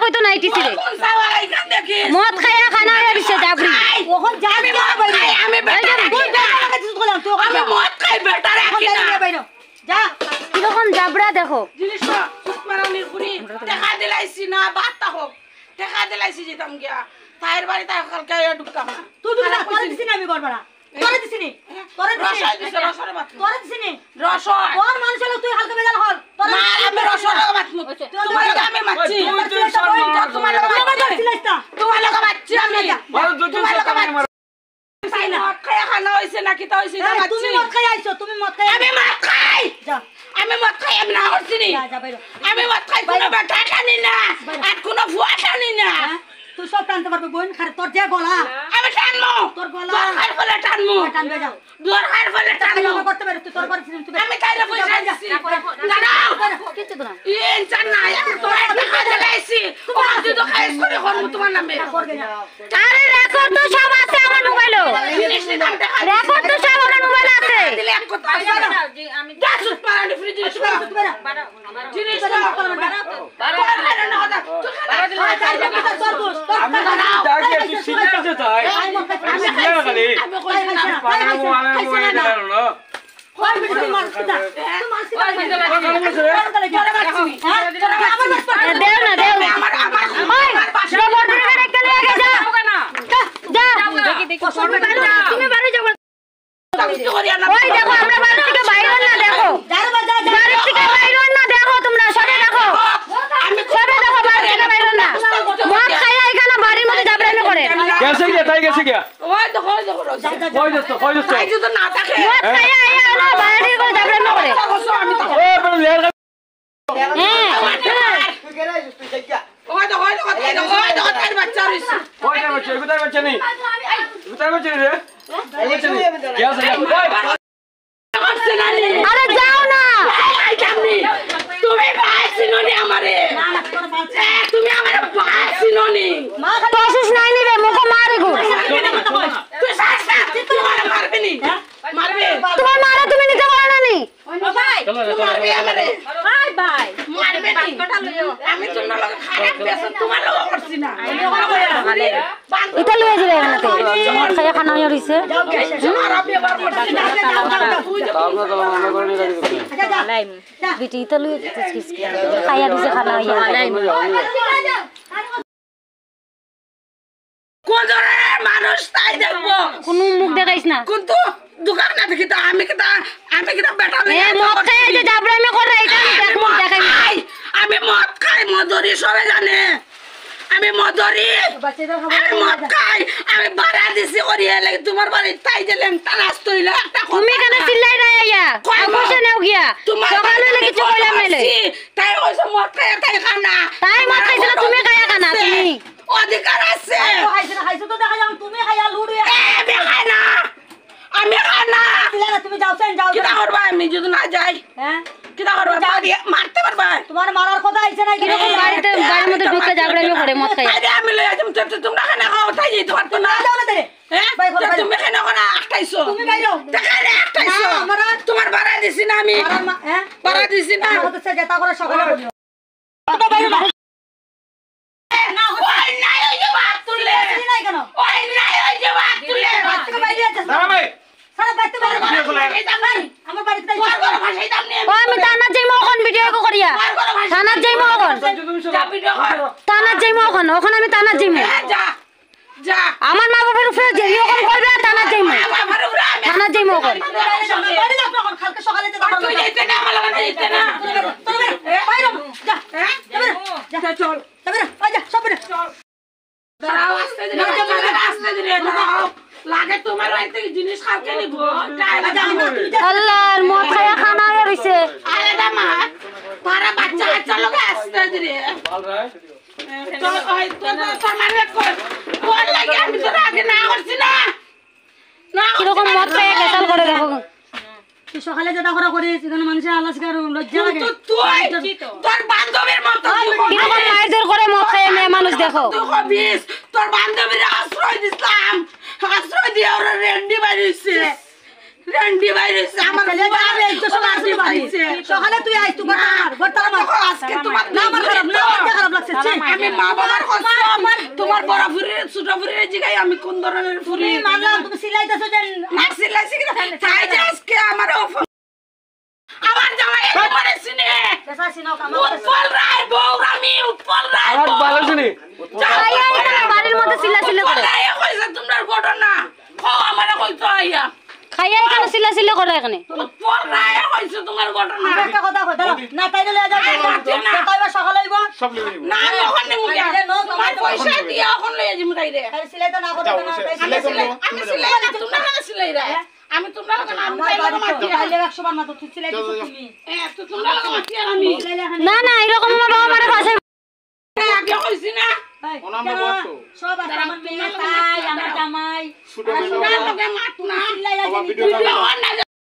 কইতো নাই টিসিরে মদ খায়া খানা হয়ে দিছে জাবরি ওখন যাবি আমি বেটা আমি মদ খাই বেটা রাখি না যা কিরকম জাবরা দেখো জিনিসটা সুতমারানির পুরি টাকা দিলাইছি না বাতা হোক টাকা দিলাইছি যেতাম গিয়া তাইর বাড়ি তাই কালকে ঢুকতাম না তুই করে দিছিস না আমি করবড়া করে দিছিস করে দিছিস রসরে বাত করে দিছিস রসর কোন মানুষ হলো তুই হালকা বেজাল হল না আমি রসরে বাত তোমার আমি মাছি তোমার লাগা মাছি আমি তোমার লাগা মাছি মদ খায়া খানা হইছে নাকি তা হইছে না মাছি তুমি মদ খাই আইছো তুমি মদ খাই আমি মদ খাই যা আমি মদ খাই আমি না হচ্ছিনি যা বাইরে আমি মদ খাই কোনো বেটা টানি না আর কোনো ফুয়া টানি না তুই সব টানতে পারবি বোন খারে তোর যে গলা আমি টানমু তোর গলা তোর খাই ফলে টানমু টানবে যাও তোর খাই ফলে টানমু আমি করতে পারি তুই তোর করছিস তুই আমি তাইলে পয়সা দিছি দাঁড়াও কিছু তো না ইন জানা তোর টাকা দিলাইছি ও তুই তো খাইছ করে হরমু তোমার নামে আরে রেকর্ড তো সব আছে আমার মোবাইলে রেকর্ড তো সব আমার মোবাইলে আছে দিলে এক কথা আমি দাসুত পারানি ফ্রিজ জিনিস জিনিস তুমি বাড়ি যাও ওই দেখো আমরা বাড়ি থেকে বাইরে না দেখো বাড়ি থেকে বাইরে না দেখো তোমরা সবে দেখো সবে দেখো বাড়ি থেকে বাইরে না মদ খাইয়া এখানে বাড়ির মধ্যে জাবরানি করে कैसे गया ताई कैसे गया ওই দেখো कोई दोस्तों তাই যদি না থাকে মদ খাইয়া আইয়া না বাড়ির করে জাবরানি করে আমি তো ए पर लेर হ্যাঁ ওই দেখো তার বাচ্চা রইছে कोई नहीं बच्चे गुतार बच्चे नहीं रे बच्चे नहीं क्या सही করছে না রে আরে যাও না এই কেমনি তুমি ভাইছিনো নি আমারে তুমি আমারে ভাইছিনো নি কোশিশ নাই নিবে মুখে মারি গো তুই শাস্তা তুই আমারে মারবি নি মারবি তোমার মারা তুমি নিতে পারো না নি মারবি আমারে বাই বাই মারবি নি আমি তোমার লগে খারাপ পেছ তোমার লগে করছি না এটা লয়ে যাবে এখানেতে মদ খাইয়া খানা হয়ে রইছে খারাপ ব্যবহার করছি না आपने तो हमें को नहीं रखी বিটি এটা লয়ে যাচ্ছে খাইয়া দিছে খানা হইয়া কোন ধরনের মানুষ তাই দেখবো কোনো মুখ দেখাইছ না কিন্তু দোকান না দেখি তো আমি কিটা বেটা এ মদ খাইয়া যে জাবরানি করে এটা দেখো দেখাই খাই আমি মদ খাই মদরি সবাই জানে আমি মদরি আমি মদ খাই আমি বাড়া দিছি করিয়া লাগে তোমার বাড়ি তাই দিলেন তালাশ তৈলা একটা তুমি কেন চিল্লাই না আইয়া বসে নাও গিয়া সকালে লাগি কিছু কইলাম নাইলে তাই কইছো মদ খাই তাই খানা তাই মদ খাইছ না তুমি খাইয়া খানা তুমি অধিকার আছে খাইছো তো দেখা যাও তুমি খাইয়া লুড়ি আমি খাই না আমি খাই না তুমি যাও সেন যাও কিটা করবা আমি যদি না যাই হ্যাঁ কিটা করবা মারতে পারবা তোমার মারার কথা আইছে না কিরকম বাড়িতে বাড়ির মধ্যে ঢুকে জাবরানি করে মদ খাইয়া আরে আমি লইয়া যাম তোমরা খানা খাও তাই যেতে পারতো না যাও না তেরে হ্যাঁ তুমি খানা খানা আটকাইছো তুমি বাইরো দেখালে আটকাইছো তোমার ভাড়া দিছি না আমি হ্যাঁ ভাড়া দিছি না হচ্ছে যেটা করে সকালে বলিও না ওই নাই ওই যে বাত তুলে নাই কেন ওই নাই ওই যে বাত তুলে থেকে বাইরে আছে ना भाई সারা বাইতে বাইরে আমার বাড়িতে ভাষাই দাম নিয়ে ও আমি থানাত যাইমু এখন ভিডিও করিয়া থানাত যাইমু এখন যা ভিডিও কর থানাত যাইমু এখন ওখানে আমি থানাত যাইমু যা যা আমার মা বাবার উপরে যে এখন করবে থানাত যাইমু আমার উপরে আমি থানাত যাইমু এখন বাড়ি যাও এখন কালকে সকালে যেতে পারবো তুই যেতে না আমার লাগা যেতে না বাইরে যা হ্যাঁ যা চল তবে যা সব বেরে দাঁড়াও আস্তে ধীরে দাঁড়াও লাগে তোমার হইতে জিনিস খাওকে নিব আল্লাহর মদ খাইয়া খানা হয়ে রইছে আরে দামা তারা বাচ্চা লোক আস্তে ধীরে बाल रहा है তো ওই তো মানে কোন লাগে আমি তো আগে না করছি না না কিরকম মদ খাইয়া গেসাল করে দেখো তুই সকালে যেটা করা করিস এখানে মানুষের আলাস্কার লজ্জা লাগে তুই তোর বান্ধবীর মত কিরকম মারধর করে মদ খাইয়া মেয়ে মানুষ দেখো তুই হবিস তোর বান্ধবীর আশ্রয় দিলাম আশ্রয় দিয়ে ওরা রেন্ডি বাইরেছে আমার ছেলে যাবে একটু সময় আসবি বাড়ি সকালে তুই আইস তুই বর্তার আজকে তোমার না আমার খারাপ লাগছে আমি মা বাবার কষ্ট তোমার বড় ফুরির ছোট ফুরির জিগাই আমি কোন ধরনের ফুরি মানলাম তুমি সিলাইতেছো যে না সিলাইছি কি তাই যে আজকে আমার আমার জামাই একেবারে সিনে পেশা সিনো কাম উৎপল রায় বৌরামি উৎপল রায় আমার ভালো শুনি খাইয়া এখানে বাড়ির মধ্যে চিল্লাচিল্লি করে রায় কইছে তোমার ঘটনা ও আমারে কইতো আইয়া খাইয়া এখানে চিল্লাচিল্লি করে এখানে উৎপল রায় কইছে তোমার ঘটনা একটা কথা কই দাঁড়াও না তাইলে লয়ে যাও তাইবা সকালে আইবো সব লিখে দিব না আমি ওখান নেই মুগিয়া তোমার পয়সা দিয়ে ওখান লইয়া জিম তাই রে তাই সিলাই তো না করতে না তাই আমি সিলাই না তোমরা না সিলাই রে আমি তোমরা লাগা না আমার বাড়ি তো তাইলে 100 বার না তো তুই সিলাই দিছিস তুমি তো তোমরা লাগা মাতি আর আমি সিলাইলে এখন না না এরকম আমার বাবা মারে ভাষায় আগে কইছি না সব আছে আমার মেয়ে তাই আমার জামাই শুটে তোমরা লাগা মাত না সিলাই লাগে ভিডিও তুই না